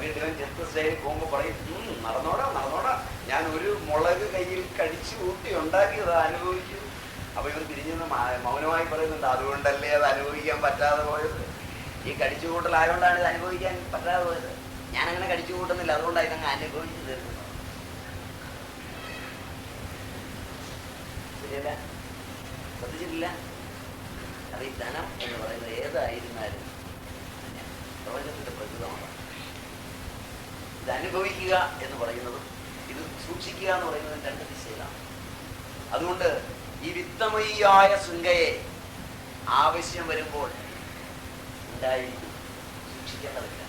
കിട്ടിയവൻ ചെത്ത് സ്റ്റൈലിൽ പോകുമ്പോൾ പറയും, നടന്നോടാ, ഞാൻ ഒരു മുളക് കയ്യിൽ കടിച്ചു കൂട്ടി ഉണ്ടാക്കിയത് അനുഭവിച്ചു. അപ്പൊ ഇവൻ തിരിഞ്ഞെന്ന് മൗനമായി പറയുന്നുണ്ട്, അതുകൊണ്ടല്ലേ അത് അനുഭവിക്കാൻ പറ്റാതെ പോയത്. ഈ കടിച്ചു കൂട്ടലായതുകൊണ്ടാണ് ഇത് അനുഭവിക്കാൻ പറ്റാതെ പോയത്. ഞാനങ്ങനെ കടിച്ചു കൂട്ടുന്നില്ല, അതുകൊണ്ടാണ് ഇതങ്ങ് അനുഭവിച്ചു തീർക്കുന്നത്. ശരിയല്ല? ശ്രദ്ധിച്ചിട്ടില്ല? അത് ഈ ധനം എന്ന് പറയുന്നത് ഏതായിരുന്നാലും പ്രപഞ്ചത്തിന്റെ പ്രകൃതമാണ്. ഇത് അനുഭവിക്കുക എന്ന് പറയുന്നതും ഇത് സൂക്ഷിക്കുക എന്ന് പറയുന്നതും രണ്ട് ദിശയിലാണ്. അതുകൊണ്ട് ഈ വിത്തമയിയായ ശൃംഖയെ ആവശ്യം വരുമ്പോൾ ഉണ്ടായിരിക്കും, സൂക്ഷിക്കേണ്ടതില്ല.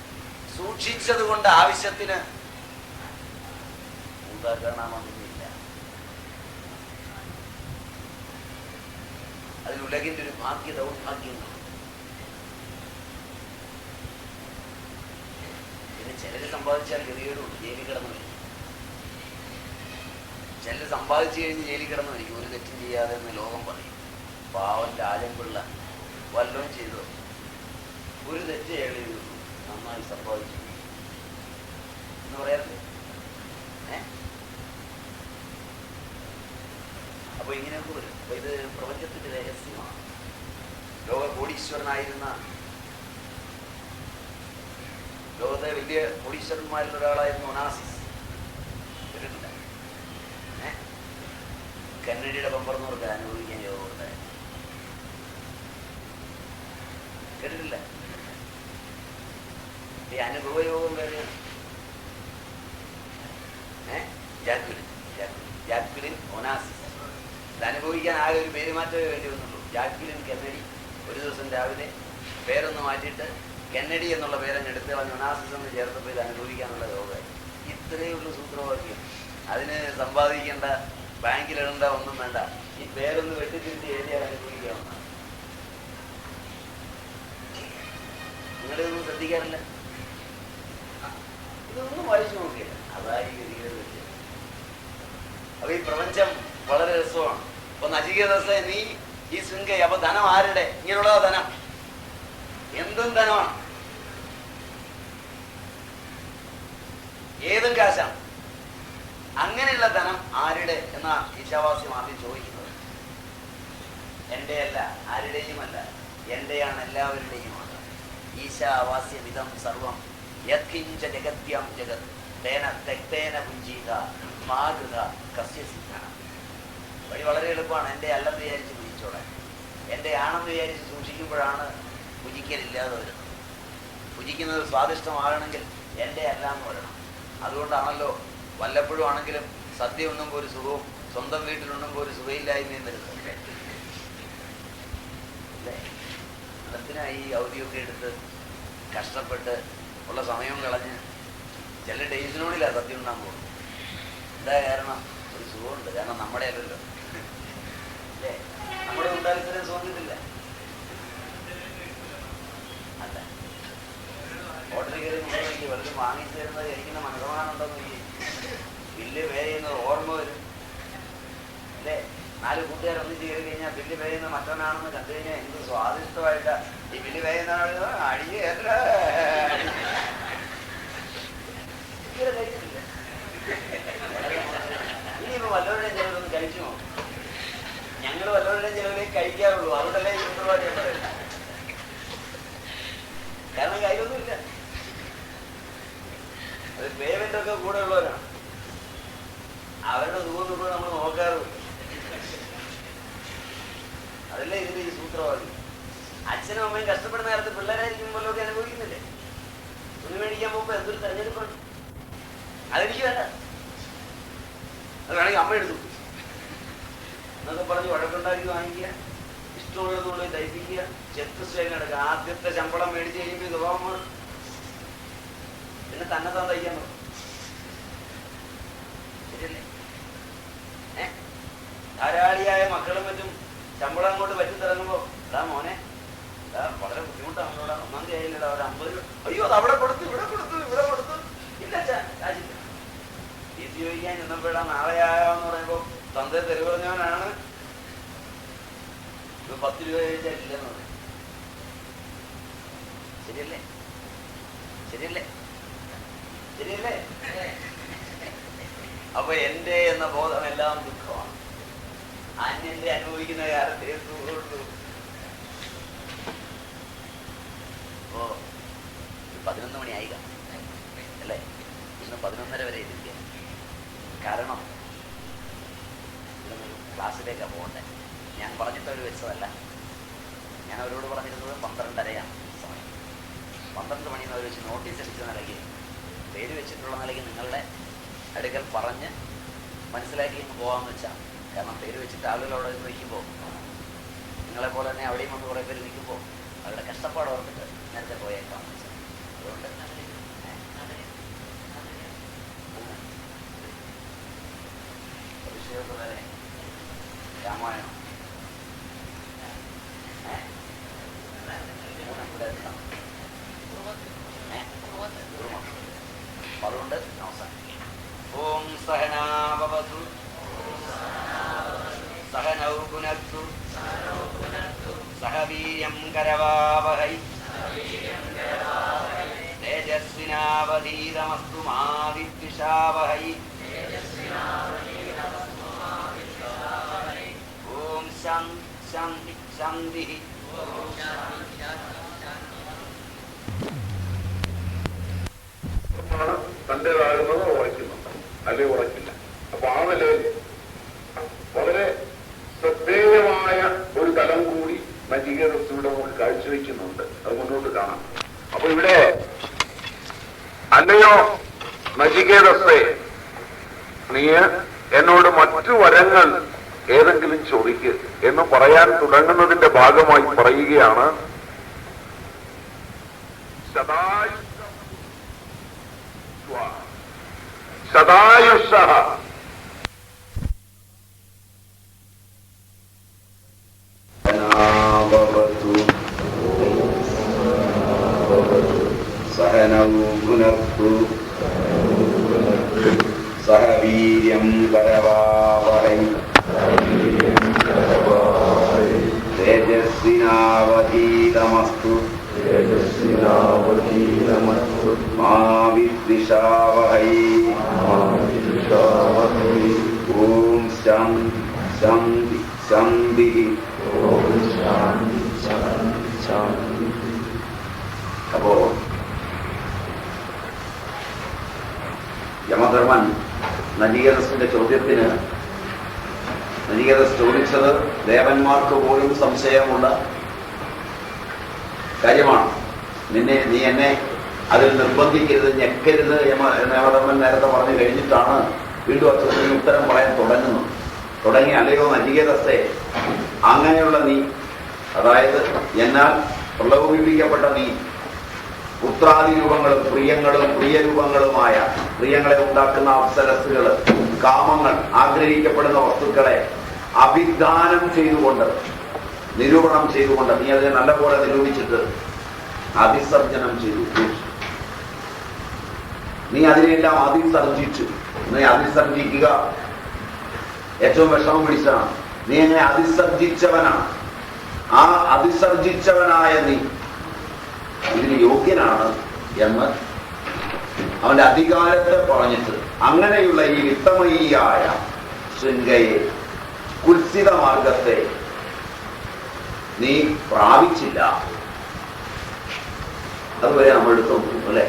സൂക്ഷിച്ചത് കൊണ്ട് ആവശ്യത്തിന് ഉപകരണമൊന്നുമില്ല. അതിൽ ഉലകിന്റെ ഒരു ഭാഗ്യ ദൗർഭാഗ്യങ്ങൾ. പിന്നെ ചിലര് സമ്പാദിച്ചാൽ ഗതികേടും ജയിലിൽ കിടന്നു വരും. ചിലര് സമ്പാദിച്ചു കഴിഞ്ഞ് ജയിലിൽ കിടന്നു വരും, ഒരു തെറ്റും ചെയ്യാതെ എന്ന് ലോകം പറയും. പാവം രാജൻപിള്ള വല്ലതും ചെയ്തോ? ഒരു തെറ്റ് ചെയ്തു, നന്നായി സമ്പാദിച്ചു എന്ന് പറയാറില്ലേ? അപ്പൊ ഇങ്ങനെയൊക്കെ വരും. അപ്പൊ ഇത് പ്രപഞ്ചത്തിന്റെ രഹസ്യമാണ്. ലോക കോടീശ്വരനായിരുന്ന, ലോകത്തെ വലിയ കോടീശ്വരന്മാരിൽ ഒരാളായിരുന്നു ഒനാസിസ്. കേട്ടിട്ടില്ല? കന്നഡിയുടെ ബമ്പർന്നവർക്ക് അനുഭവിക്കാൻ യോഗം ഉണ്ടായി. കേട്ടിട്ടില്ല? ഈ അനുഭവയോഗം വേറെയാണ്. Jacqueline Onassis. ഇത് അനുഭവിക്കാൻ ആകെ ഒരു പേര് മാറ്റമേ വേണ്ടി വന്നുള്ളൂ. Jacqueline Kennedy. ഒരു ദിവസം രാവിലെ പേരൊന്ന് മാറ്റിയിട്ട് കെന്നഡി എന്നുള്ള പേരങ്ങ് എടുത്ത് കളഞ്ഞ് ഒനാസിസ് എന്ന് ചേർത്തപ്പോൾ ഇത് അനുഭവിക്കാനുള്ള യോഗമായി. ഇത്രയേ ഉള്ളൂ സൂത്രവാക്യം. അതിന് സമ്പാദിക്കേണ്ട, ബാങ്കിലിടേണ്ട ഒന്നും വേണ്ട. ഈ പേരൊന്ന് വെട്ടിത്തിരുത്തി എഴുതിയാൽ അനുഭവിക്കാവുന്നതാണ്. നിങ്ങളിതൊന്നും ശ്രദ്ധിക്കാറില്ല. ഇതൊന്നും വായിച്ചു നോക്കിയില്ല. അതായി ഗതികേട് വെച്ചത്. അപ്പൊ ഈ പ്രപഞ്ചം വളരെ രസമാണ്. അപ്പൊ നചികേതസേ, നീ ഈ ശൃംഖ, അപ്പൊ ധനം ആരുടെ? ഇങ്ങനെയുള്ള ധനം എന്തും ധനമാണ്, ഏതും കാശാണ്. അങ്ങനെയുള്ള ധനം ആരുടെ എന്നാ ഈശാവാസ്യം ആദ്യം ചോദിക്കുന്നത്. എൻ്റെ അല്ല, ആരുടെയുമല്ല, എന്റെയാണ്, എല്ലാവരുടെയുമാണ്. ഈശാവാസ്യമിതം സർവം യത്കിഞ്ച ജഗത്യം ജഗത് തേന തെക്തേന പുഞ്ചീത മാതൃത കസ്യ സിദ്ധന. വഴി വളരെ എളുപ്പമാണ്. എൻ്റെ അല്ലെന്ന് വിചാരിച്ച് പുജിച്ചോളാൻ. എൻ്റെ ആണെന്ന് വിചാരിച്ച് സൂക്ഷിക്കുമ്പോഴാണ് പുജിക്കലില്ലാതെ വരുന്നത്. പുജിക്കുന്നത് സ്വാദിഷ്ടമാകണമെങ്കിൽ എൻ്റെ അല്ല എന്ന് വരണം. അതുകൊണ്ടാണല്ലോ വല്ലപ്പോഴും ആണെങ്കിലും സദ്യ ഉണ്ണുമ്പോൾ ഒരു സുഖവും സ്വന്തം വീട്ടിലുണ്ണുമ്പോൾ ഒരു സുഖയില്ലായ്മയും വരുന്നത്. അല്ലേ? എന്തിനായി ഈ അവധിയൊക്കെ എടുത്ത് കഷ്ടപ്പെട്ട് ഉള്ള സമയം കളഞ്ഞ് ചില ഡേയ്സിനോടില്ല സദ്യ ഉണ്ടാകാൻ പോകും. എന്താ കാരണം? ഒരു സുഖമുണ്ട്. കാരണം നമ്മുടെ അല്ലല്ലോ. അല്ലേ? നമ്മുടെ ഉണ്ടായാൽ ഇത്രയും സുഖം കിട്ടില്ല. അല്ല, ഹോട്ടലിൽ കയറി നോക്കി വല്ലതും വാങ്ങിച്ചു തരുന്നത് കഴിക്കുന്ന മനസ്സമാനുണ്ടോന്ന് നോക്കി ബില്ല് പേ ചെയ്യുന്നത് ഓർമ്മ വരും. അല്ലേ? 4 കൂട്ടുകാരൊന്നിച്ച് കയറി കഴിഞ്ഞാൽ ബില്ല് പേ ചെയ്യുന്നത് മറ്റവനാണെന്ന് കണ്ടു കഴിഞ്ഞാൽ എന്ത് സ്വാദിഷ്ടമായിട്ടാ ഈ ബില്ല് പേ ചെയ്യുന്ന അടിയല്ല. കഴിച്ചിട്ടില്ല. ഇനിയിപ്പോ വല്ലവരുടെയും ചിലവരൊന്നും കഴിക്കുമോ? ഞങ്ങൾ വല്ലവരുടെയും ചിലവരേ കഴിക്കാറുള്ളൂ. അതുകൊണ്ടല്ലേ ഈ സൂത്രവാക്യം പറയുന്നത്. കാരണം കയ്യിലൊന്നുമില്ല. അത് പേയ്മെന്റ് ഒക്കെ കൂടെ ഉള്ളവരാണ്. അവരുടെ സുഖം നമ്മൾ നോക്കാറുമില്ല. അതല്ലേ ഇതിന്റെ ഈ സൂത്രവാക്യം. അച്ഛനും അമ്മയും കഷ്ടപ്പെടുന്ന കാലത്ത് പിള്ളേരായിരിക്കുമ്പോഴൊക്കെ അനുഭവിക്കുന്നില്ലേ? തുണി മേടിക്കാൻ പോകുമ്പോ എന്തൊരു തെരഞ്ഞെടുപ്പാണ്. അതെനിക്ക് വേണ്ട, അത് വേണമെങ്കിൽ അമ്മ എടുത്തു എന്നൊക്കെ പറഞ്ഞ് വഴക്കുണ്ടാക്കി വാങ്ങിക്കുക, ഇഷ്ടമുള്ളതുകൊണ്ട് തയ്പ്പിക്കുക, ചെത്ത് സ്റ്റൈൽ നടക്കുക. ആദ്യത്തെ ശമ്പളം മേടിച്ച് കഴിയുമ്പോൾ സ്വഭാവമാണ്. പിന്നെ തന്നെ താൻ തയ്ക്കാൻ നോക്കും. ശരിയല്ലേ? ധാരാളിയായ മക്കളും മറ്റും ശമ്പളം അങ്ങോട്ട് പറ്റിത്തിറങ്ങുമ്പോ, എടാ മോനെ, വളരെ ബുദ്ധിമുട്ടാണല്ലോടാ, 1-ാം തീയതി ആയില്ലടാ, ഒരു 50 രൂപ. അയ്യോ, അത് അവിടെ കൊടുത്തു, ഇവിടെ കൊടുത്തു, ഇവിടെ കൊടുത്തു. ഇല്ല രാജില്ല. ഫീസ് ചോദിക്കാൻ ചെന്നപ്പോഴാ നാളെയാകാന്ന് പറയുമ്പോ തന്റെ തെരുവ് പറഞ്ഞവനാണ് 10 രൂപ ചോദിച്ചാലില്ലെന്ന് പറയും. ശരിയല്ലേ? ശരിയല്ലേ? ശരിയല്ലേ? അപ്പൊ എന്റെ എന്ന ബോധമെല്ലാം ദുഃഖമാണ്. അന്യന്റെ അനുഭവിക്കുന്ന കാലത്തെ സുഖമുള്ളൂ. ഓ 11 മണിയായി അല്ലേ? ഇന്ന് 11:30 വരെ ഇരിക്കുക. കാരണം ക്ലാസ്സിലേക്കാണ് പോകണ്ടേ. ഞാൻ പറഞ്ഞിട്ട് അവർ വെച്ചതല്ല. ഞാൻ അവരോട് പറഞ്ഞിരുന്നത് 12:30 സമയം. 12 മണിന്ന് അവർ വെച്ച് നോട്ടീസ് അടിച്ച നിലയ്ക്ക്, പേര് വെച്ചിട്ടുള്ള നിലയ്ക്ക് നിങ്ങളുടെ അടുക്കൽ പറഞ്ഞ് മനസ്സിലാക്കി പോകാമെന്ന് വെച്ചാൽ. കാരണം പേര് വെച്ചിട്ട് ആളുകൾ അവിടെ നിൽക്കുമ്പോൾ, നിങ്ങളെപ്പോലെ തന്നെ അവിടെയും വന്ന് കുറേ പേര് നിൽക്കുമ്പോൾ അവരുടെ കഷ്ടപ്പാട് ഓർത്തിട്ട് നേരത്തെ പോയേക്കാമെന്ന് വെച്ചാൽ. അതുകൊണ്ട് വിഷയപ്രകാരം രാമായണം അതുകൊണ്ട് അവസാനിക്കും. ഓം സഹനാവവതു സഹനൗ പുനക്തു സഹ വീര്യം കരവാവഹൈ തേജസ്വിനാവധീതമസ്തു മാ വിദ്വിഷാവഹൈ. ഓം ശാന്തി ശാന്തി. തൻ്റെതാകുന്നത് ഉറയ്ക്കുന്നുണ്ട്, അല്ലെങ്കിൽ ഉറയ്ക്കില്ല. അപ്പൊ ആ നിലയിൽ വളരെ ശ്രദ്ധേയമായ ഒരു തലം കൂടി നചികേതസ്സിലൂടെ നമുക്ക് കാഴ്ചവെക്കുന്നുണ്ട്. അത് മുന്നോട്ട് കാണാം. അപ്പൊ ഇവിടെ അല്ലയോ നചികേതസ്സേ, നീ എന്നോട് മറ്റു വരങ്ങൾ ഏതെങ്കിലും ചോദിക്ക് എന്ന് പറയാൻ തുടങ്ങുന്നതിന്റെ ഭാഗമായി പറയുകയാണ് ശതായുഷ സഹനൗ പുനർതു സഹ വീര്യം കരവാവഹൈ തേജസ്വിനാവധീതമസ്തു മാ വിദ്വിഷാവഹൈ. ഓം ശാന്തി ശാന്തി. അപ്പോ യമധർമ്മൻ നചികേതസ്സിന്റെ ചോദ്യത്തിന് നചികേതസ് ചോദിച്ചത് ദേവന്മാർക്ക് പോലും സംശയമുള്ള കാര്യമാണ്. നീ എന്നെ അതിൽ നിർബന്ധിക്കരുത്, ഞെക്കരുത് യമധർമ്മൻ നേരത്തെ പറഞ്ഞു കഴിഞ്ഞിട്ടാണ് വീണ്ടും അച്ഛന് ഉത്തരം പറയാൻ തുടങ്ങി. അല്ലയോ നചികേതസ്സേ, അങ്ങനെയുള്ള നീ, അതായത് എന്നാൽ പ്രലോഭിപ്പിക്കപ്പെട്ട നീ, പുത്രാദി രൂപങ്ങളും പ്രിയരൂപങ്ങളുമായ പ്രിയങ്ങളെ ഉണ്ടാക്കുന്ന അപ്സരസ്സുകൾ, കാമങ്ങൾ, ആഗ്രഹിക്കപ്പെടുന്ന വസ്തുക്കളെ അഭിദാനം ചെയ്തുകൊണ്ട്, നിരൂപണം ചെയ്തുകൊണ്ട്, നീ അതിനെ നല്ലപോലെ നിരൂപിച്ചിട്ട് അതിസർജനം ചെയ്തു. നീ അതിനെല്ലാം അതിസർജിച്ചു. നീ അതിസർജിക്കുക ഏറ്റവും വിഷമം പിടിച്ചതാണ്. നീ എന്നെ അതിസർജിച്ചവനാണ്. ആ അതിസർജിച്ചവനായ നീ ഇതിന് യോഗ്യനാണ് എന്ന് അവന്റെ അധികാരത്തെ പറഞ്ഞിട്ട്, അങ്ങനെയുള്ള ഈ വിത്തമയിയായ ശൃംഗയെ, കുത്സിത മാർഗത്തെ നീ പ്രാപിച്ചില്ല. അതുവരെ നമ്മൾ എടുത്തു നോക്കും അല്ലെ?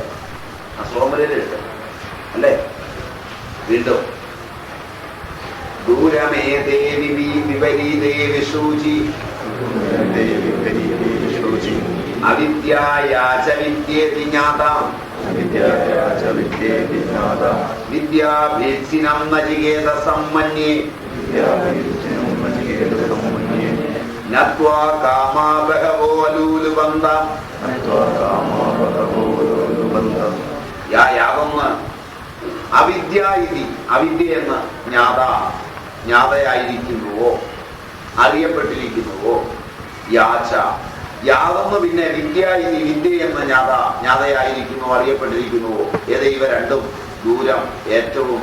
ആ സോമരയിലെടുത്ത് അല്ലേ? വീണ്ടും ദൂരമേ ദേവി വിപരീതേ വിശൂചി അവിദ്യായാച വിദ്യേതി ജ്ഞാതാം വിദ്യാഭീത്സിനം നചികേതസം മന്യേ നത്വാ കാമാ ബഹവോ ലൂലുബന്ധം. യാതൊന്ന് അവിദ്യ എന്ന് ജ്ഞാതയായിരിക്കുന്നുവോ, അറിയപ്പെട്ടിരിക്കുന്നുവോ. യാച യാതൊന്ന് പിന്നെ വിദ്യ എന്ന് ജ്ഞാതയായിരിക്കുന്നു, അറിയപ്പെട്ടിരിക്കുന്നുവോ. ഇവ രണ്ടും ദൂരം, ഏറ്റവും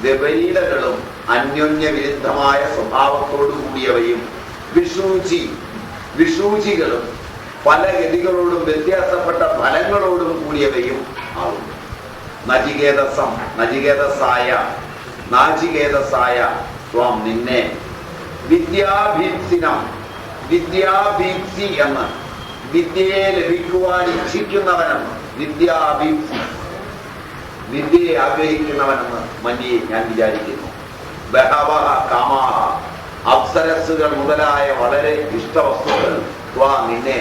വിപരീതകളും അന്യോന്യ വിരുദ്ധമായ സ്വഭാവത്തോടു കൂടിയവയും വിഷൂചികളും പല ഗതികളോടും വ്യത്യാസപ്പെട്ട ഫലങ്ങളോടും കൂടിയവയും ആകുന്നു. നാചികേതസായ ത്വം നിന്നെ വിദ്യാഭീപ്സിനം, വിദ്യാഭീപ്സി എന്ന് വിദ്യയെ ലഭിക്കുവാൻ ഇച്ഛിക്കുന്നവനെന്ന്, വിദ്യാഭീപ്സി വിദ്യയെ ആഗ്രഹിക്കുന്നവനെന്ന് മന്യേ ഞാൻ വിചാരിക്കുന്നു. ബഹവഹ കാമാഹ അപ്സരസ്സുകൾ മുതലായ വളരെ ഇഷ്ടവസ്തുക്കൾ ത്വാ നിന്നെ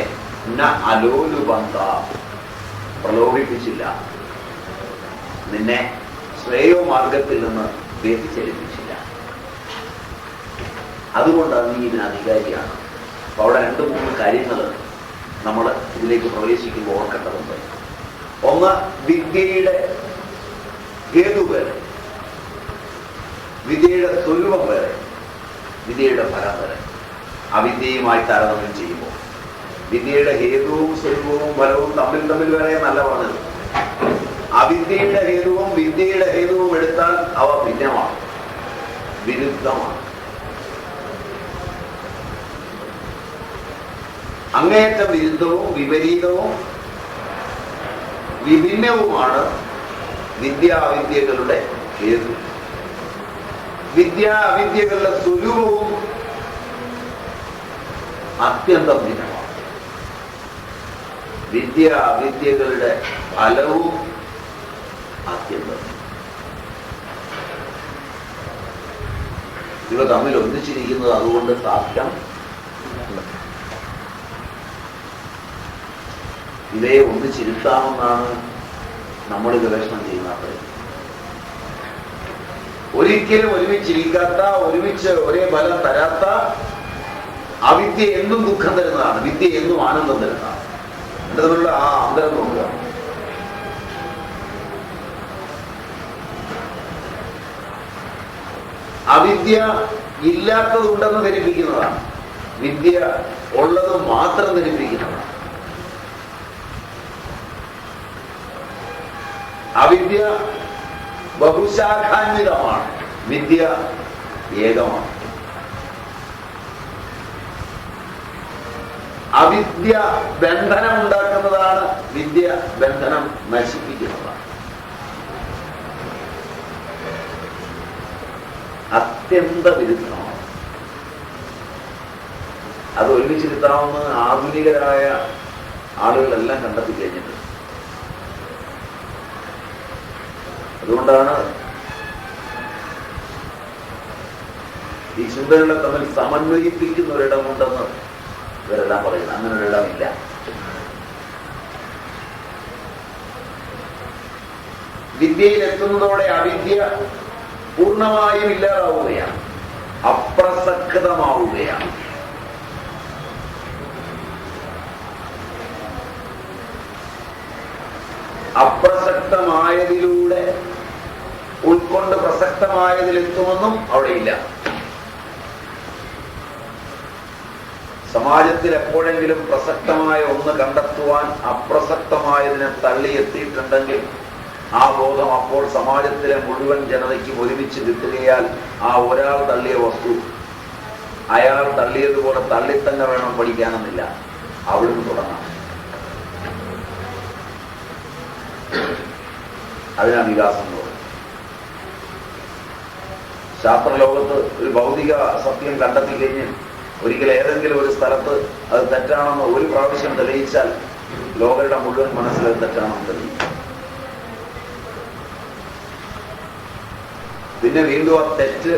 ന അലോലുബന്ധ പ്രലോഭിപ്പിച്ചില്ല, നിന്നെ ശ്രേയോ മാർഗത്തിൽ നിന്ന് വ്യതിചലിപ്പിച്ചില്ല. അതുകൊണ്ടാണ് നീ ഇതിന് അധികാരിയാണ്. അപ്പൊ അവിടെ 2-3 കാര്യങ്ങൾ നമ്മൾ ഇതിലേക്ക് പ്രവേശിക്കുമ്പോൾ ഓർക്കേണ്ടതുണ്ട്. ഒന്ന്, വിദ്യയുടെ ഹേതു വേറെ, വിദ്യയുടെ സ്വരൂപം വേറെ, വിദ്യയുടെ ഫലം വേറെ. അവിദ്യയുമായി താരതമ്യം ചെയ്യുമ്പോൾ വിദ്യയുടെ ഹേതുവും സ്വരൂപവും ഫലവും തമ്മിൽ വേറെ എന്നല്ല പറഞ്ഞത്. അവിദ്യയുടെ ഹേതുവും വിദ്യയുടെ ഹേതുവും എടുത്താൽ അവ ഭിന്നമാണ്, വിരുദ്ധമാണ്. അങ്ങേയറ്റം വിരുദ്ധവും വിപരീതവും വിഭിന്നവുമാണ് വിദ്യാവിദ്യകളുടെ ഹേതു. വിദ്യാവിദ്യകളുടെ സ്വരൂപവും അത്യന്തം ഭിന്നമാണ്. വിദ്യാവിദ്യകളുടെ ഫലവും അത്യന്തം. ഇവ തമ്മിൽ ഒന്നിച്ചിരിക്കുന്നത് അതുകൊണ്ട് സാധ്യം. ഇവയെ ഒന്നിച്ചിരുത്താമെന്നാണ് നമ്മൾ ഗവേഷണം ചെയ്യുന്നത്. ഒരിക്കലും ഒരുമിച്ചിരിക്കാത്ത, ഒരുമിച്ച് ഒരേ ഫലം തരാത്ത അവിദ്യ എന്നും ദുഃഖം തരുന്നതാണ്, വിദ്യ എന്നും ആനന്ദം തരുന്നതാണ്. എന്റെ തമ്മിലുള്ള ആ അന്തരം നോക്കുക. അവിദ്യ ഇല്ലാത്തതുണ്ടെന്ന് ധരിപ്പിക്കുന്നതാണ്, വിദ്യ ഉള്ളത് മാത്രം ധരിപ്പിക്കുന്നതാണ്. അവിദ്യ ബഹുശാഖാന്വിതമാണ്, വിദ്യ ഏകമാണ്. അവിദ്യ ബന്ധനം ഉണ്ടാക്കുന്നതാണ്, വിദ്യ ബന്ധനം നശിപ്പിക്കുന്നതാണ്. അത്യന്ത വിരുദ്ധമാണ്. അത് ഒരുമിച്ചിരുത്താവുന്ന ആധുനികരായ ആളുകളെല്ലാം കണ്ടെത്തി കഴിഞ്ഞിട്ടുണ്ട്. അതുകൊണ്ടാണ് ഈ ചിന്തകളെ തമ്മിൽ സമന്വയിപ്പിക്കുന്ന ഒരിടമുണ്ടെന്ന് ഇവരെല്ലാം പറയുന്നത്. അങ്ങനെ ഒരിടമില്ല. വിദ്യയിൽ എത്തുന്നതോടെ അവിദ്യ പൂർണ്ണമായും ഇല്ലാതാവുകയാണ്, അപ്രസക്തമാവുകയാണ്. അപ്രസക്തമായതിലൂടെ ഉൾക്കൊണ്ട് പ്രസക്തമായതിലെത്തുമെന്നും അവിടെയില്ല. സമാജത്തിൽ എപ്പോഴെങ്കിലും പ്രസക്തമായ ഒന്ന് കണ്ടെത്തുവാൻ അപ്രസക്തമായതിനെ തള്ളിയെത്തിയിട്ടുണ്ടെങ്കിൽ ആ ബോധം അപ്പോൾ സമാജത്തിലെ മുഴുവൻ ജനതയ്ക്കും ഒരുമിച്ച് കിട്ടുകയാൽ ആ ഒരാൾ തള്ളിയ വസ്തു അയാൾ തള്ളിയതുപോലെ തള്ളിത്തന്നെ വേണം പഠിക്കാനെന്നില്ല, അവിടുന്ന് തുടങ്ങാം. അതിനാ വികാസം എന്ന് പറയുന്നത്. ശാസ്ത്രലോകത്ത് ഒരു ഭൗതിക സത്യം കണ്ടെത്തി കഴിഞ്ഞ് ഒരിക്കൽ ഏതെങ്കിലും ഒരു സ്ഥലത്ത് അത് തെറ്റാണെന്ന് ഒരു പ്രാവശ്യം തെളിയിച്ചാൽ ലോകരുടെ മുഴുവൻ മനസ്സിൽ തെറ്റാണെന്ന് തെളിയിക്കും. പിന്നെ വീണ്ടും ആ തെറ്റ്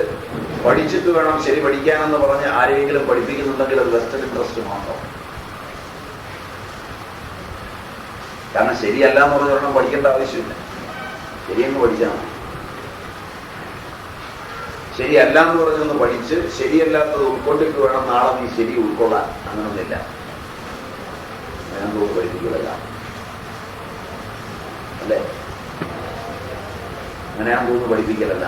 പഠിച്ചിട്ട് വേണം ശരി പഠിക്കാനെന്ന് പറഞ്ഞ് ആരെയെങ്കിലും പഠിപ്പിക്കുന്നുണ്ടെങ്കിൽ അത് വെസ്റ്റേൺ ഇൻട്രസ്റ്റ് മാത്രം. കാരണം ശരിയല്ല എന്ന് പറഞ്ഞൊരെണ്ണം പഠിക്കേണ്ട ആവശ്യമില്ല, ശരിയെന്ന് പഠിച്ചാൽ മതി. ശരിയല്ല എന്ന് പറഞ്ഞൊന്ന് പഠിച്ച് ശരിയല്ലാത്തത് ഉൾക്കൊണ്ടിട്ട് വേണം നാളെ നീ ശരി ഉൾക്കൊള്ളാൻ. അങ്ങനൊന്നുമില്ല. ഞാൻ തോന്നുന്നു പഠിപ്പിക്കുകയല്ല, അല്ലേ? അങ്ങനെ ഞാൻ തോന്നുന്നു പഠിപ്പിക്കലല്ല.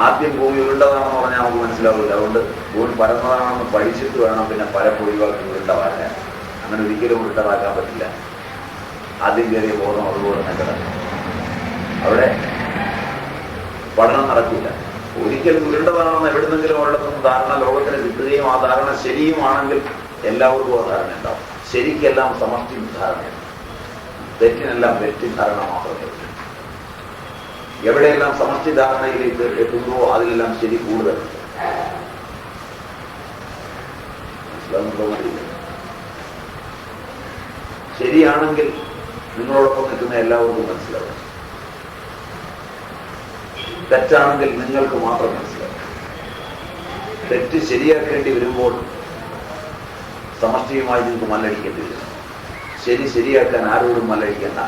ആദ്യം ഭൂമി ഉരുണ്ടതാണെന്ന് പറഞ്ഞാൽ നമുക്ക് മനസ്സിലാവില്ല. അതുകൊണ്ട് ഭൂമി പരന്നതാണെന്ന് പഠിച്ചിട്ട് വേണം പിന്നെ പരപ്പ് ഒഴിവാക്കി ഉരുണ്ടതാക്കാൻ. അങ്ങനെ ഒരിക്കലും ഉരുണ്ടതാക്കാൻ പറ്റില്ല. ആദ്യം ചെറിയ ബോധം അതുപോലെ തന്നെ കിടക്കും. അവിടെ പഠനം നടക്കില്ല. ഒരിക്കലും ഉരുണ്ടതാണെന്ന് എവിടുന്നെങ്കിലും ഒരിടത്തുനിന്ന് ധാരണ ലോകത്തിന് കിട്ടുകയും ആ ധാരണ ശരിയുമാണെങ്കിൽ എല്ലാവർക്കും ആ ധാരണ ഉണ്ടാവും. ശരിക്കെല്ലാം സമഷ്ടി ധാരണയാണ്, തെറ്റിനെല്ലാം വ്യക്തി ധാരണ മാത്രമേ ഉള്ളൂ. എവിടെയെല്ലാം സമഷ്ടി ധാരണയിലേക്ക് എത്തുന്നുവോ അതിലെല്ലാം ശരി കൂടുതൽ. ശരിയാണെങ്കിൽ നിങ്ങളോടൊപ്പം നിൽക്കുന്ന എല്ലാവർക്കും മനസ്സിലാവും. തെറ്റാണെങ്കിൽ നിങ്ങൾക്ക് മാത്രം മനസ്സിലാവും. തെറ്റ് ശരിയാക്കേണ്ടി വരുമ്പോൾ സമഷ്ടിയുമായി നിങ്ങൾക്ക് മല്ലടിക്കേണ്ടി വരും. ശരി ശരിയാക്കാൻ ആരോടും മല്ലടിക്കണ്ട.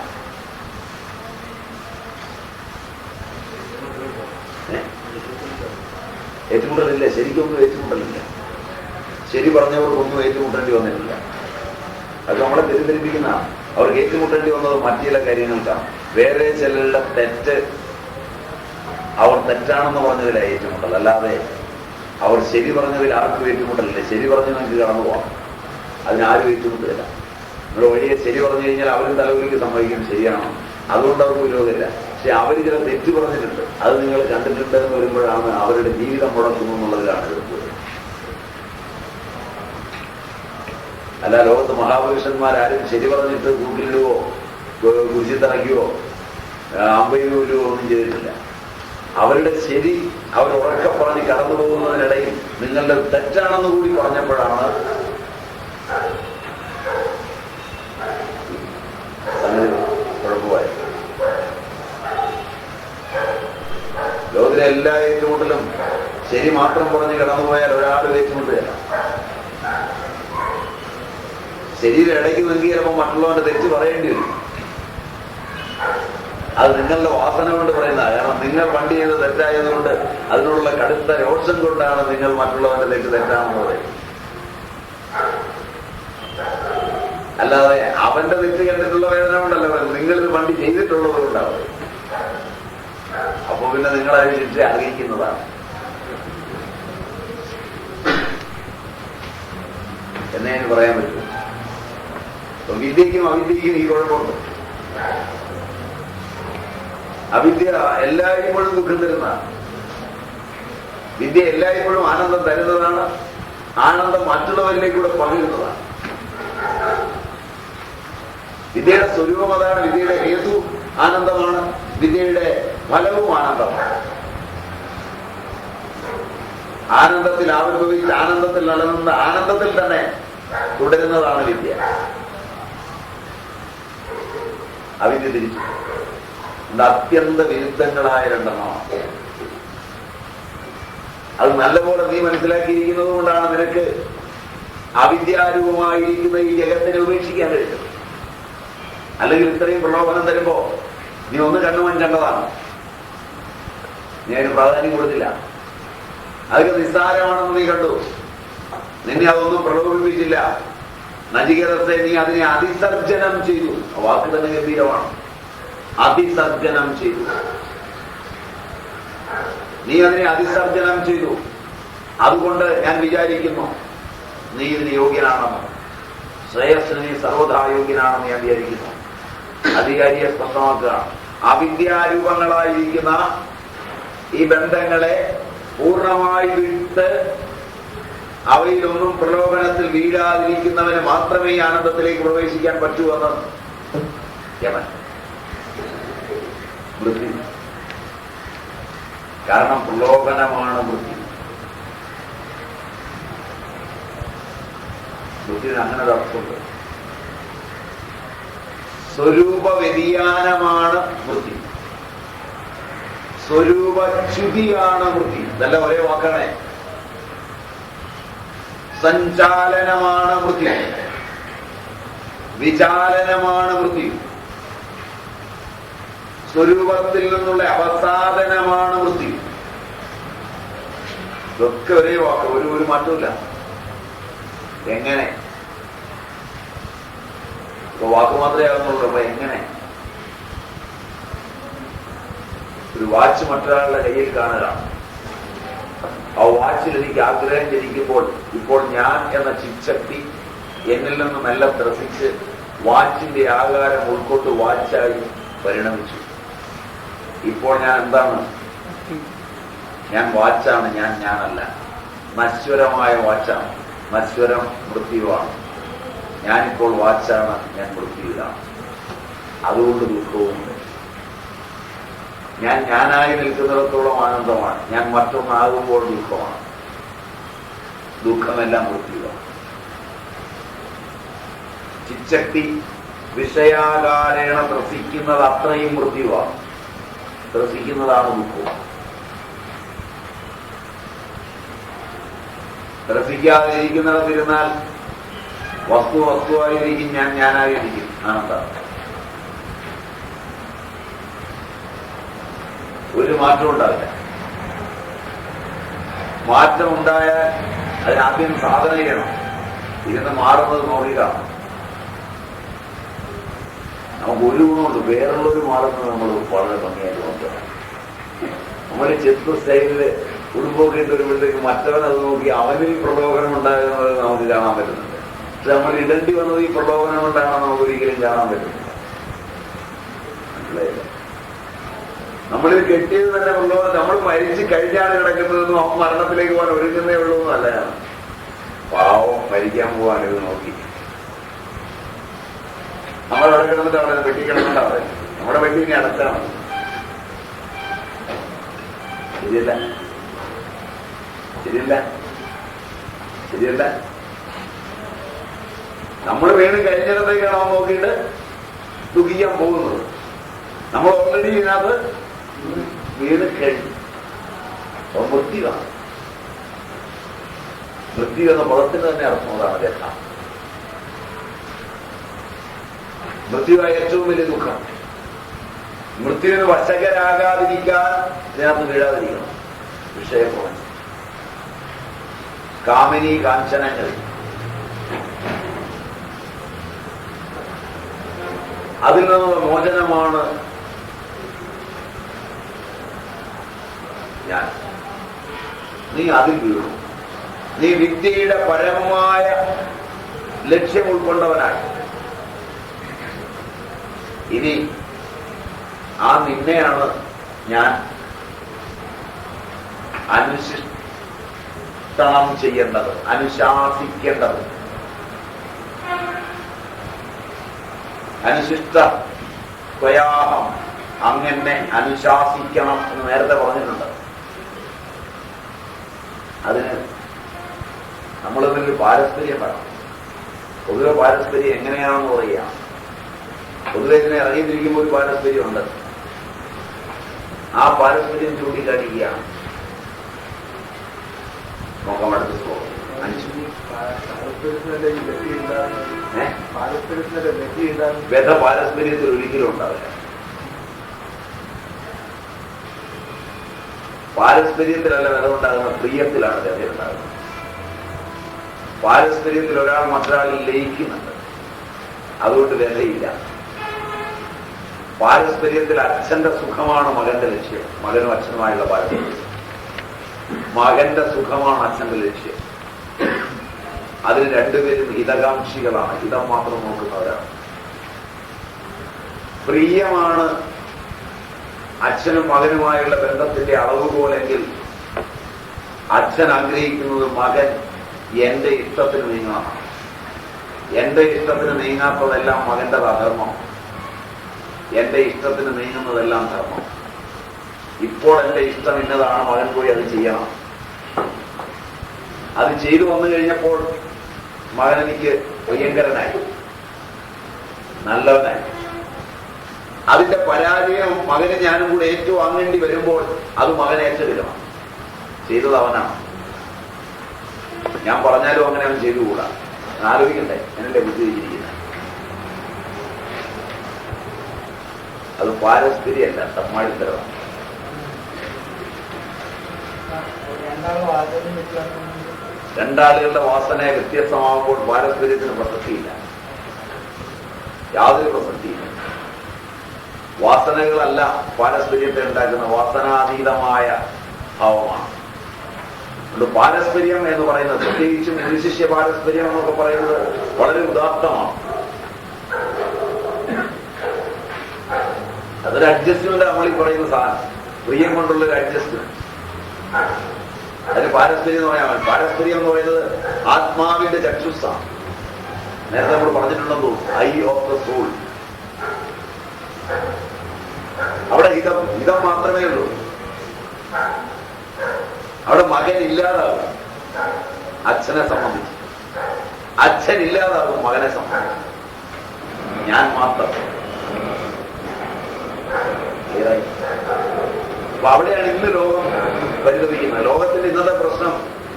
ഏറ്റുമുട്ടലില്ല, ശരിക്കൊന്നും ഏറ്റുമുട്ടലില്ല. ശരി പറഞ്ഞവർക്കൊന്നും ഏറ്റുമുട്ടേണ്ടി വന്നിട്ടില്ല. അത് നമ്മളെ തെറ്റിദ്ധരിപ്പിക്കുന്നതാണ്. അവർക്ക് ഏറ്റുമുട്ടേണ്ടി വന്നത് മറ്റു ചില കാര്യങ്ങൾക്കാണ്. വേറെ ചിലരുടെ തെറ്റ് അവർ തെറ്റാണെന്ന് പറഞ്ഞതിലാണ് ഏറ്റുമുട്ടൽ. അല്ലാതെ അവർ ശരി പറഞ്ഞതിൽ ആർക്കും ഏറ്റുമുട്ടലില്ല. ശരി പറഞ്ഞ് നമുക്ക് കടന്നു പോകാം, അതിനാരും ഏറ്റുമുട്ടില്ല. നമ്മൾ വഴിയെ ശരി പറഞ്ഞു കഴിഞ്ഞാൽ അവരും തലവലിക്ക് സമ്മതിക്കും ശരിയാണോ, അതുകൊണ്ട് അവർക്ക് വിരോധമില്ല. പക്ഷെ അവർ ചില തെറ്റ് പറഞ്ഞിട്ടുണ്ട്, അത് നിങ്ങൾ കണ്ടിട്ടുണ്ട് എന്ന് വരുമ്പോഴാണ് അവരുടെ ജീവിതം മുടക്കുന്നു എന്നുള്ളതിലാണ് എതിർപ്പ്. അല്ല, ലോകത്ത് മഹാപുരുഷന്മാരാരും ശരി പറഞ്ഞിട്ട് കൂട്ടിലിടുവോ കുരിശി തറയ്ക്കുവോ അമ്പയിലോ ഒന്നും ചെയ്തിട്ടില്ല. അവരുടെ ശരി അവർ ഉറക്കെ പറഞ്ഞ് കടന്നു പോകുന്നതിനിടയിൽ നിങ്ങളുടെ തെറ്റാണെന്ന് കൂടി പറഞ്ഞപ്പോഴാണ് കുഴപ്പമായത്. ലോകത്തിലെ എല്ലാ ഏറ്റുമുട്ടലും ശരി മാത്രം പറഞ്ഞ് കടന്നുപോയാൽ ഒരാളും ഏറ്റുമുട്ടുകയില്ല. ശരീരം ഇടയ്ക്ക് നൽകി ചിലപ്പോൾ മറ്റുള്ളവന്റെ തെറ്റ് പറയേണ്ടി വരും. അത് നിങ്ങളുടെ വാസന കൊണ്ട് പറയുന്നതാണ്. കാരണം നിങ്ങൾ വണ്ടി ചെയ്ത് തെറ്റായതുകൊണ്ട് അതിനോടുള്ള കടുത്ത രോഷം കൊണ്ടാണ് നിങ്ങൾ മറ്റുള്ളവന്റെ തെറ്റ് തെറ്റാണെന്ന് പറയുന്നത്. അല്ലാതെ അവന്റെ തെറ്റ് കണ്ടിട്ടുള്ള വേദന കൊണ്ടല്ല, നിങ്ങളിത് വണ്ടി ചെയ്തിട്ടുള്ളത് കൊണ്ടാണ്. അപ്പൊ പിന്നെ നിങ്ങളത് ശിക്ഷ അറിയിക്കുന്നതാണ് എന്നേ പറയാൻ പറ്റും. വിദ്യയ്ക്കും അവിദ്യയ്ക്കും ഈ കുഴപ്പമുണ്ട്. അവിദ്യ എല്ലായ്പ്പോഴും ദുഃഖം തരുന്നതാണ്. വിദ്യ എല്ലായ്പ്പോഴും ആനന്ദം തരുന്നതാണ്. ആനന്ദം മറ്റുള്ളവരിലേക്കൂടെ പകരുന്നതാണ്. വിദ്യയുടെ സ്വരൂപം അതാണ്. വിദ്യയുടെ ഹേതു ആനന്ദമാണ്, വിദ്യയുടെ ഫലവും ആനന്ദമാണ്. ആനന്ദത്തിൽ ആവിർഭവിച്ച് ആനന്ദത്തിൽ നിലനിന്ന് ആനന്ദത്തിൽ തന്നെ തുടരുന്നതാണ് വിദ്യ. അവിദ്യ തിരിച്ചു അത്യന്ത വിരുദ്ധങ്ങളായ രണ്ടെണ്ണമാണ്. അത് നല്ലപോലെ നീ മനസ്സിലാക്കിയിരിക്കുന്നത് കൊണ്ടാണ് നിനക്ക് അവിദ്യാരൂപമായിരിക്കുന്ന ഈ ജഗത്തിനെ ഉപേക്ഷിക്കാൻ കഴിയും. അല്ലെങ്കിൽ ഇത്രയും പ്രലോഭനം തരുമ്പോ നീ ഒന്ന് കണ്ണുമൺ കണ്ടതാണ്, നീ അതിന് പ്രാധാന്യം കൊടുത്തില്ല. അതൊക്കെ നിസ്സാരമാണെന്ന് നീ കണ്ടു. നിന്നെ അതൊന്നും പ്രലോഭിപ്പിച്ചില്ല. നചികേതസേ, നീ അതിനെ അതിസർജനം ചെയ്തു. വാക്ക് തന്നെ ഗംഭീരമാണ്. അതിസർജനം ചെയ്തു. നീ അതിനെ അതിസർജനം ചെയ്തു. അതുകൊണ്ട് ഞാൻ വിചാരിക്കുന്നു നീ ഇതിന് യോഗ്യനാണെന്ന്. ശ്രേയസ്സിന് നീ സർവ്വതാ യോഗ്യനാണെന്ന് ഞാൻ വിചാരിക്കുന്നു. അധികാരിയെ സ്പഷ്ടമാക്കുക. അവിദ്യാരൂപങ്ങളായിരിക്കുന്ന ഈ ബന്ധങ്ങളെ പൂർണ്ണമായി വിട്ട് അവയിലൊന്നും പ്രലോഭനത്തിൽ വീഴാതിരിക്കുന്നവന് മാത്രമേ ഈ ആനന്ദത്തിലേക്ക് പ്രവേശിക്കാൻ പറ്റൂവെന്ന് യമൻ. വൃത്തി. കാരണം പ്രലോഭനമാണ് വൃത്തി. വൃത്തിന് അങ്ങനെ ഒരു അർത്ഥമുണ്ട്. സ്വരൂപ വ്യതിയാനമാണ് വൃത്തി. സ്വരൂപച്യുതിയാണ് വൃത്തി. ഇതല്ല ഒരേ വാക്കാണേ. സഞ്ചാലനമാണ് വൃത്തി, വിചാലനമാണ് വൃത്തി. സ്വരൂപത്തിൽ നിന്നുള്ള അവസാദനമാണ് വൃത്തി. ഇതൊക്കെ ഒരേ വാക്ക്, ഒരു മാറ്റമില്ല. എങ്ങനെ? ഇപ്പൊ വാക്ക് മാത്രമേ ആകുന്നുള്ളൂ. അപ്പൊ എങ്ങനെ? ഒരു വാച്ച് മറ്റൊരാളുടെ കയ്യിൽ കാണുക. ആ വാച്ചിൽ എനിക്ക് ആഗ്രഹം ജനിക്കുമ്പോൾ ഇപ്പോൾ ഞാൻ എന്ന ചിത്ശക്തി എന്നിൽ നിന്ന് മെല്ലെ ത്രസിച്ച് വാച്ചിന്റെ ആകാരം ഉൾക്കൊണ്ട് വാച്ചായി പരിണമിച്ചു. ഇപ്പോൾ ഞാൻ എന്താണ്? ഞാൻ വാച്ചാണ്, ഞാനല്ല. നശ്വരമായ വാച്ചാണ്. നശ്വരം മൃത്യുവാണ്. ഞാനിപ്പോൾ വാച്ചാണ്, ഞാൻ മൃത്യുവിലാണ്. അതുകൊണ്ട് ദുഃഖവുമുണ്ട്. ഞാൻ ഞാനായി നിൽക്കുന്നിടത്തോളം ആനന്ദമാണ്, ഞാൻ മറ്റൊന്നാകുമ്പോൾ ദുഃഖമാണ്. ദുഃഖമെല്ലാം മൃത്യുവാണ്. ചിച്ചക്തി വിഷയാകാരേണ ത്രസിക്കുന്നത് അത്രയും മൃത്യുവാണ്. ത്രസിക്കുന്നതാണ് ദുഃഖം. ത്രസിക്കാതെ ഇരിക്കുന്നിടത്തിരുന്നാൽ വസ്തു വസ്തുവായിരിക്കും, ഞാൻ ഞാനായിരിക്കും. ആനന്ദം. ഒരു മാറ്റം ഉണ്ടാവില്ല. മാറ്റം ഉണ്ടായാൽ അതിനാദ്യം സാധന ചെയ്യണം. ഇരുന്ന് മാറുന്നത് നോക്കിയിട്ടാണ്. നമുക്ക് ഒരു ഗുണമുണ്ട്, വേറുള്ളൊരു മാറുന്നത് നമ്മൾ വളരെ ഭംഗിയായിട്ട് നോക്കണം. നമ്മൾ ചെത്ത് സ്റ്റൈലില് കുടുംബമൊക്കെ ഇട്ട് വരുമ്പോഴത്തേക്ക് മറ്റവൻ അത് നോക്കി അവനിൽ പ്രലോഭനം ഉണ്ടാകുന്നത് നമുക്ക് കാണാൻ പറ്റുന്നുണ്ട്. പക്ഷെ നമ്മൾ ഇടേണ്ടി വന്നത് ഈ പ്രലോഭനം കൊണ്ടാണെന്ന് നമുക്ക് ഒരിക്കലും കാണാൻ പറ്റുന്നില്ല. മനസ്സിലായില്ല? നമ്മളിത് കെട്ടിയത് തന്നെ പ്രലോഭനം. നമ്മൾ മരിച്ച് കഴിഞ്ഞാണ് കിടക്കുന്നതെന്നും അവൻ മരണത്തിലേക്ക് പോകാൻ ഒരുങ്ങുന്നേ ഉള്ളൂ എന്നല്ലതാണ്. പാവം മരിക്കാൻ പോവാൻ ഇത് നോക്കി നമ്മളവിടെ കിടന്നിട്ട് അവിടെ വെട്ടിക്കിടന്നിട്ടാണ്. നമ്മുടെ വെട്ടിനെ അടച്ചാണ്. ശരിയല്ല, ശരിയല്ല, ശരിയല്ല. നമ്മൾ വീണ്ടും കഴിഞ്ഞിടത്തേക്കാണ് അവൻ നോക്കിയിട്ട് ദുഃഖിക്കാൻ പോകുന്നത്. നമ്മൾ ഓൾറെഡി ഇതിനകത്ത് വീണ് കഴിഞ്ഞു. അപ്പൊ മൃത്യുവാണ്. മൃത്യു എന്ന പദത്തിന് തന്നെ അർത്ഥമുള്ളതാണ് രക്ഷ. മൃത്യുവായ ഏറ്റവും വലിയ ദുഃഖം. മൃത്യുവിന് വശകരാകാതിരിക്കാൻ ഇതിനകത്ത് വീഴാതിരിക്കണം. വിഷയപ്രപഞ്ചം, കാമിനി കാഞ്ചനങ്ങൾ, അതിൽ നിന്നുള്ള മോചനമാണ് ഞാൻ. നീ അതിൽ വീഴും. നീ വിദ്യയുടെ പരമമായ ലക്ഷ്യം ഉൾക്കൊണ്ടവനായി. ഇനി ആ നിന്നെയാണ് ഞാൻ അനുശിഷ്ടണം ചെയ്യേണ്ടത്, അനുശാസിക്കേണ്ടത്. അനുശിഷ്ട ത്വയാഹം, അങ്ങനെ അനുശാസിക്കണം എന്ന് നേരത്തെ പറഞ്ഞിട്ടുണ്ട്. അതിന് നമ്മളിതൊരു പാരസ്പര്യം വേണം. പൊതുവെ പാരസ്പര്യം എങ്ങനെയാണെന്ന് പറയുക. പൊതുവെ ഇതിനെ ഇറങ്ങിത്തിരിക്കുമ്പോൾ ഒരു പാരസ്പര്യമുണ്ട്. ആ പാരസ്പര്യം ചൂണ്ടിക്കാണിക്കുകയാണ്. നോക്കാം അടുത്ത ശ്ലോകം. വ്യഥ പാരസ്പര്യത്തിൽ ഒരിക്കലും ഉണ്ടാവില്ല. പാരസ്പര്യത്തിലല്ല വ്യഥ ഉണ്ടാകുന്നത്, പ്രിയത്തിലാണ് വ്യഥ ഉണ്ടാകുന്നത്. പാരസ്പര്യത്തിൽ ഒരാൾ മറ്റൊരാളിൽ ലയിക്കുന്നുണ്ട്, അതുകൊണ്ട് വ്യഥയില്ല. പാരസ്പര്യത്തിൽ അച്ഛന്റെ സുഖമാണ് മകന്റെ ലക്ഷ്യം. മകനും അച്ഛനുമായുള്ള പാരസ്പര്യം. മകന്റെ സുഖമാണ് അച്ഛന്റെ ലക്ഷ്യം. അതിൽ രണ്ടുപേരും ഹിതകാംക്ഷികളാണ്, ഹിതം മാത്രം നോക്കുന്നവരാണ്. പ്രിയമാണ് അച്ഛനും മകനുമായുള്ള ബന്ധത്തിന്റെ അളവുകോലെങ്കിൽ അച്ഛൻ ആഗ്രഹിക്കുന്നത് മകൻ എന്റെ ഇഷ്ടത്തിന് നീങ്ങണം. എന്റെ ഇഷ്ടത്തിന് നീങ്ങാത്തതെല്ലാം മകന്റെ അധർമ്മം, എന്റെ ഇഷ്ടത്തിന് നീങ്ങുന്നതെല്ലാം ധർമ്മം. ഇപ്പോൾ എന്റെ ഇഷ്ടം ഇന്നതാണ്, മകൻ പോയി അത് ചെയ്യണം. അത് ചെയ്തു വന്നു കഴിഞ്ഞപ്പോൾ മകൻ എനിക്ക് പ്രിയങ്കരനായി, നല്ലവനായി. അതിന്റെ പരാജയം മകന് ഞാനും കൂടെ ഏറ്റുവാങ്ങേണ്ടി വരുമ്പോൾ അത് മകൻ ഏറ്റെടുക്കണം. ചെയ്തത് അവനാണ്. ഞാൻ പറഞ്ഞാലും അങ്ങനെ അവൻ ചെയ്തുകൂടാ. ആലോചിക്കണ്ടേ, എന്നല്ലേ ബുദ്ധി വെച്ചിരിക്കുന്നത്. അത് പാരസ്പര്യമല്ല, തമ്മാടിത്തരമാണ്. രണ്ടാളുകളുടെ വാസന വ്യത്യസ്തമാകുമ്പോൾ പാരസ്പര്യത്തിന് പ്രസക്തിയില്ല, യാതൊരു പ്രസക്തിയില്ല. വാസനകളല്ല പാരസ്പര്യത്തെ ഉണ്ടാക്കുന്ന, വാസനാതീതമായ ഭാവമാണ്. അതുകൊണ്ട് പാരസ്പര്യം എന്ന് പറയുന്നത്, പ്രത്യേകിച്ചും ഗുരുശിഷ്യ പാരസ്പര്യം എന്നൊക്കെ പറയുന്നത് വളരെ ഉദാത്തമാണ്. അതൊരു അഡ്ജസ്റ്റ്മെന്റ് നമ്മൾ ഈ പറയുന്ന സാധനം, പ്രിയം കൊണ്ടുള്ളൊരു അഡ്ജസ്റ്റ്മെന്റ്. അതിന് പാരസ്പര്യം എന്ന് പറയാൻ പറ്റും. പാരസ്പര്യം എന്ന് പറയുന്നത് ആത്മാവിന്റെ ചക്ഷുസ്സാണ്. നേരത്തെ നമ്മൾ പറഞ്ഞിട്ടുണ്ടെന്നു, ഐ ഓഫ് ദ സോൾ. അവിടെ ഹിതം മാത്രമേ ഉള്ളൂ. അവിടെ മകൻ ഇല്ലാതാകും. അച്ഛനെ സംബന്ധിച്ച് അച്ഛൻ ഇല്ലാതാകും, മകനെ സംബന്ധിച്ച് ഞാൻ മാത്രം. അപ്പൊ അവിടെയാണ് ഇന്ന് ലോകം പരിതപിക്കുന്നത്. ലോകത്തിന്റെ ഇന്നത്തെ പ്രശ്നം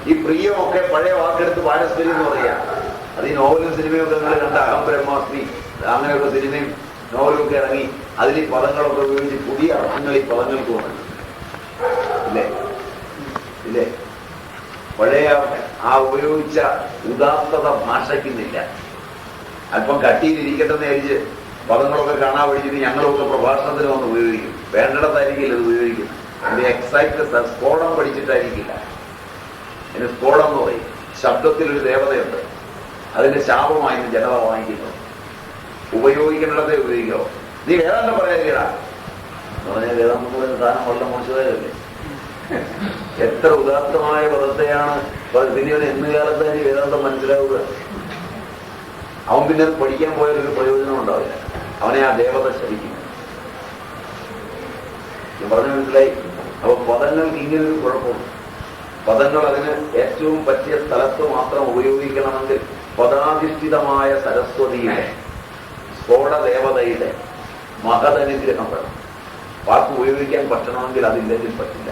ഈ പ്രിയമൊക്കെ പഴയ വാക്കെടുത്ത് പാരസ്പര്യം എന്ന് പറയാ. അത് ഈ നോവലും സിനിമയൊക്കെ നിങ്ങൾ കണ്ട അഹം ബ്രഹ്മാസ്മി അങ്ങനെയൊക്കെ സിനിമയും നോവലും ഒക്കെ ഇറങ്ങി അതിൽ ഈ പദങ്ങളൊക്കെ ഉപയോഗിച്ച് പുതിയ അർത്ഥങ്ങൾ ഈ പദങ്ങൾക്ക് വന്നു. ഇല്ലേ? പഴയ ആ ഉപയോഗിച്ച ഉദാത്തത ഭാഷയ്ക്കുന്നില്ല. അല്പം കട്ടിയിലിരിക്കട്ടെന്ന് വിചാരിച്ച് പദങ്ങളൊക്കെ കാണാൻ പഠിച്ചിട്ട് ഞങ്ങളൊക്കെ പ്രഭാഷണത്തിന് വന്ന് ഉപയോഗിക്കും. വേണ്ടിടത്തായിരിക്കില്ല ഇത് ഉപയോഗിക്കുന്നത്. അതിന്റെ എക്സാക്ട് സ്ഫോടം പഠിച്ചിട്ടായിരിക്കില്ല. അതിന് സ്ഫോടം എന്ന് പറയും. ശബ്ദത്തിലൊരു ദേവതയുണ്ട്, അതിന്റെ ശാപമായി ജനത വാങ്ങിക്കുന്നു. ഉപയോഗിക്കേണ്ടിടത്തെ ഉപയോഗിക്കാവോ? നീ വേദാന്തം പറയാതിരിക്കടാ എന്ന് പറഞ്ഞാൽ വേദാന്തം പറയുന്ന സാധനം വളരെ മോശമായതല്ലേ? എത്ര ഉദാത്തമായ പദത്തെയാണ് പിന്നീട് എന്ന് കാലത്ത് തന്നെ വേദാന്തം മനസ്സിലാവുക. അവൻ പിന്നെ അത് പഠിക്കാൻ പോയാലൊരു പ്രയോജനം ഉണ്ടാവില്ല. അവനെ ആ ദേവത ശരിക്കും പറഞ്ഞു മനസ്സിലായി. അപ്പൊ പദങ്ങൾക്ക് ഇങ്ങനൊരു കുഴപ്പമുണ്ട്. പദങ്ങൾ അതിന് ഏറ്റവും പറ്റിയ സ്ഥലത്ത് മാത്രം ഉപയോഗിക്കണമെങ്കിൽ പദാധിഷ്ഠിതമായ സരസ്വതിയുടെ സ്ഫോടദേവതയുടെ മഹദനുഗ്രഹം വേണം. വാക്ക് ഉപയോഗിക്കാൻ പറ്റണമെങ്കിൽ അതില്ലെങ്കിൽ പറ്റില്ല.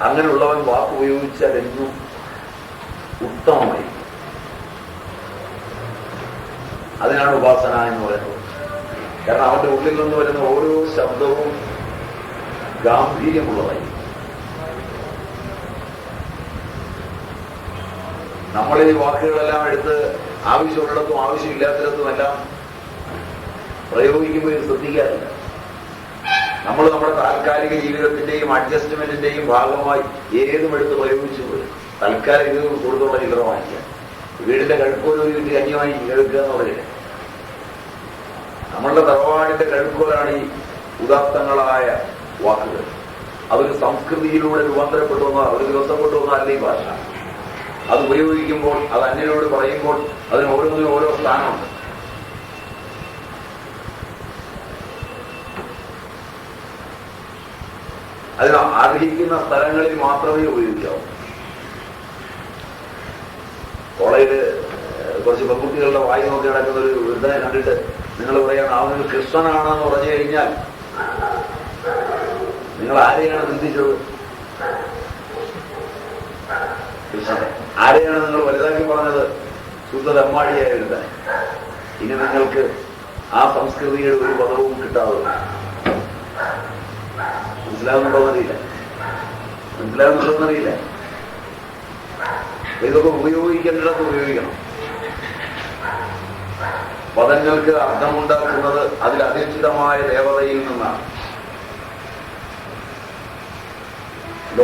അങ്ങനെയുള്ളവൻ വാക്ക് ഉപയോഗിച്ചാൽ എന്നും ഉത്തമമായി. അതിനാണ് ഉപാസന എന്ന് പറയുന്നത്. കാരണം അവന്റെ ഉള്ളിൽ നിന്ന് വരുന്ന ഓരോ ശബ്ദവും ഗാംഭീര്യമുള്ളതായി. നമ്മൾ ഈ വാക്കുകളെല്ലാം എടുത്ത് ആവശ്യമുള്ളിടത്തും ആവശ്യമില്ലാത്തിടത്തും എല്ലാം പ്രയോഗിക്കുമ്പോൾ ശ്രദ്ധിക്കാറില്ല. നമ്മൾ നമ്മുടെ താൽക്കാലിക ജീവിതത്തിന്റെയും അഡ്ജസ്റ്റ്മെന്റിന്റെയും ഭാഗമായി ഏതും എടുത്ത് പ്രയോഗിച്ചു പോയി. തൽക്കാലം ഇത് കൂടുതലുള്ള ചില്ലറ വാങ്ങിക്കുക, വീടിന്റെ കഴുക്കോൽ ഒരു വീട്ടിൽ കഞ്ഞിമായി കേൾക്കുക എന്ന് പറയില്ല. നമ്മളുടെ തറവാടിന്റെ കഴുക്കോലാണ് ഈ ഉദാത്തങ്ങളായ വാക്കുകൾ. അതൊരു സംസ്കൃതിയിലൂടെ രൂപാന്തരപ്പെട്ടു വന്ന ഒരു ദിവസം കൊണ്ടുവന്നല്ല ഈ ഭാഷ. അത് ഉപയോഗിക്കുമ്പോൾ, അത് അന്യനോട് പറയുമ്പോൾ അതിന് ഓരോന്നിനും ഓരോ സ്ഥാനമുണ്ട്. അതിന് അർഹിക്കുന്ന സ്ഥലങ്ങളിൽ മാത്രമേ ഉപയോഗിക്കാവൂ. കോളേജില് കുറച്ച് പെൺകുട്ടികളുടെ വായി നോക്കി നടക്കുന്ന ഒരു വൃദ്ധനെ കണ്ടിട്ട് നിങ്ങൾ പറയാണ് അവന് കൃഷ്ണനാണെന്ന് പറഞ്ഞു കഴിഞ്ഞാൽ നിങ്ങൾ ആരെയാണ് ചിന്തിച്ചത്? കൃഷ്ണനെ. ആരെയാണ് നിങ്ങൾ വലുതാക്കി പറഞ്ഞത്? ശുദ്ധ തെമ്മാടിയായ വൃദ്ധനെ. ഇനി നിങ്ങൾക്ക് ആ സംസ്കൃതിയുടെ ഒരു പദവും കിട്ടാതെ മനസ്സിലാവുന്നുണ്ടോന്നറിയില്ല. ഇതൊക്കെ ഉപയോഗിക്കേണ്ടിടത്ത് ഉപയോഗിക്കണം. പദങ്ങൾക്ക് അർത്ഥമുണ്ടാക്കുന്നത് അതിൽ അധിഷ്ഠിതമായ ദേവതയിൽ നിന്നാണ്.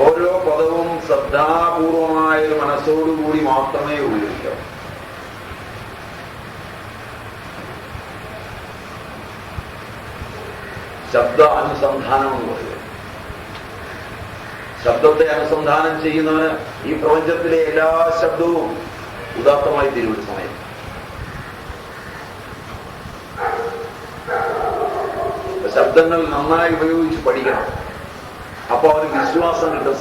ഓരോ പദവും ശ്രദ്ധാപൂർവമായ ഒരു മനസ്സോടുകൂടി മാത്രമേ ഉപയോഗിക്കാവൂ. ശബ്ദ അനുസന്ധാനം എന്ന് പറയുക. ശബ്ദത്തെ അനുസന്ധാനം ചെയ്യുന്നവന് ഈ പ്രപഞ്ചത്തിലെ എല്ലാ ശബ്ദവും ഉദാത്തമായി തീരും ഒരു സമയം. ശബ്ദങ്ങൾ നന്നായി ഉപയോഗിച്ച് പഠിക്കണം. അപ്പൊ അവന് വിശ്വാസം കിട്ടും.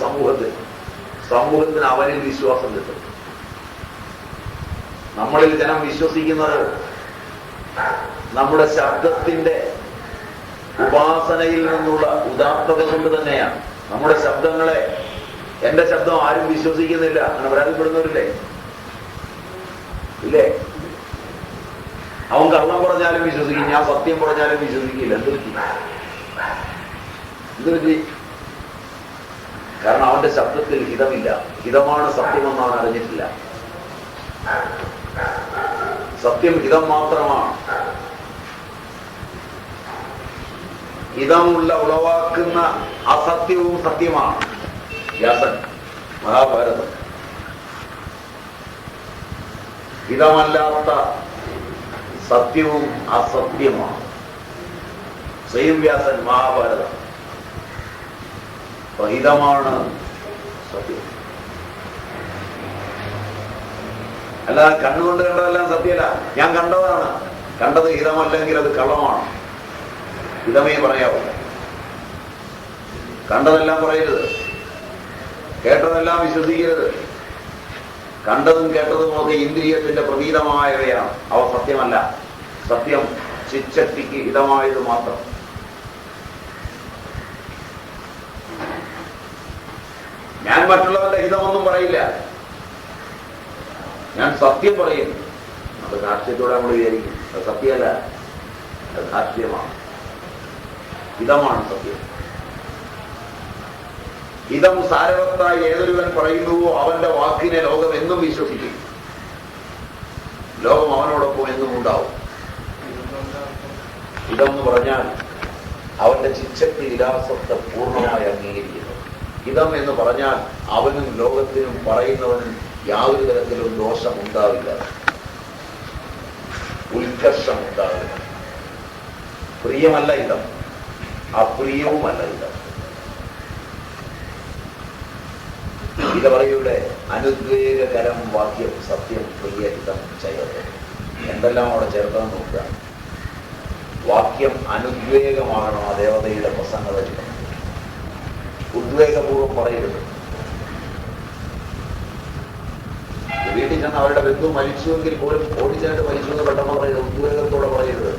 സമൂഹത്തിന് അവനിൽ വിശ്വാസം കിട്ടും. നമ്മളിൽ ജനം വിശ്വസിക്കുന്നത് നമ്മുടെ ശബ്ദത്തിന്റെ ഉപാസനയിൽ നിന്നുള്ള ഉദാത്തത കൊണ്ട് തന്നെയാണ്. നമ്മുടെ ശബ്ദങ്ങളെ, എന്റെ ശബ്ദം ആരും വിശ്വസിക്കുന്നില്ല അങ്ങനെ പരാതിപ്പെടുന്നവരില്ലേ? ഇല്ലേ? അവൻ കള്ളം പറഞ്ഞാലും വിശ്വസിക്കും, ഞാൻ സത്യം പറഞ്ഞാലും വിശ്വസിക്കില്ല. എന്തുപറ്റി? കാരണം അവന്റെ ശബ്ദത്തിൽ ഹിതമില്ല. ഹിതമാണ് സത്യമെന്ന് അവൻ അറിഞ്ഞിട്ടില്ല. സത്യം ഹിതം മാത്രമാണ്. ഹിതമുള്ള ഉളവാക്കുന്ന അസത്യവും സത്യമാണ്. വ്യാസൻ മഹാഭാരതം. ഹിതമല്ലാത്ത സത്യവും അസത്യമാണ്. സ്വയം വ്യാസൻ മഹാഭാരതം. ഹിതമാണ് സത്യം. അല്ലാതെ കണ്ണുകൊണ്ട് കണ്ടതെല്ലാം സത്യമല്ല. ഞാൻ കണ്ടതാണ്. കണ്ടത് ഹിതമല്ലെങ്കിൽ അത് കള്ളമാണ്. ഹിതമേ പറയാവൂ. കണ്ടതെല്ലാം പറയരുത്, കേട്ടതെല്ലാം വിശ്വസിക്കരുത്. കണ്ടതും കേട്ടതുമൊക്കെ ഇന്ദ്രിയത്തിന്റെ പ്രതീതമായവയാണ്, അവ സത്യമല്ല. സത്യം ചിച്ചക്തിക്ക് ഹിതമായത് മാത്രം. ഞാൻ മറ്റുള്ളവരുടെ ഹിതമൊന്നും പറയില്ല, ഞാൻ സത്യം പറയും. അത് ധാർഷ്ട്യത്തോടെ നമ്മൾ വിചാരിക്കും, അത് സത്യമല്ല, അത് ധാർഷ്ട്യമാണ്. ഹിതമാണ് സത്യം. ഹിതം സാരവത്തായി ഏതൊരുവൻ പറയുന്നുവോ അവന്റെ വാക്കിനെ ലോകം എന്നും വിശ്വസിക്കും. ലോകം അവനോടൊപ്പം എന്നും ഉണ്ടാവും. ഹിതമെന്ന് പറഞ്ഞാൽ അവന്റെ ചിച്ചക്തി വിലാസത്തെ പൂർണ്ണമായി അംഗീകരിക്കുന്നു. ഹിതം എന്ന് പറഞ്ഞാൽ അവനും ലോകത്തിനും പറയുന്നവനും യാതൊരു തരത്തിലും ദോഷമുണ്ടാവില്ല, ഉത്കർഷമുണ്ടാവില്ല. പ്രിയമല്ല ഹിതം, അപ്രിയവുമല്ല ഹിതം. ഹിതപറയുടെ അനുദ്വേഗകരം വാക്യം സത്യം പ്രിയഹിതം ചെയ്യട്ടെ. എന്തെല്ലാം അവിടെ ചേർത്താൻ നോക്കുക. വാക്യം അനുദ്വേഗമാകണം. ആ ദേവതയുടെ പ്രസംഗത ചെയ്യണം. ഉദ്വേഗപൂർവ്വം പറയരുത്. വീട്ടിൽ ചെന്ന് അവരുടെ ബന്ധു മരിച്ചുവെങ്കിൽ പോലും ഓടിച്ചായിട്ട് മരിച്ചു എന്ന് പെട്ടെന്ന് പറയരുത്. ഉദ്വേഗത്തോടെ പറയരുത്.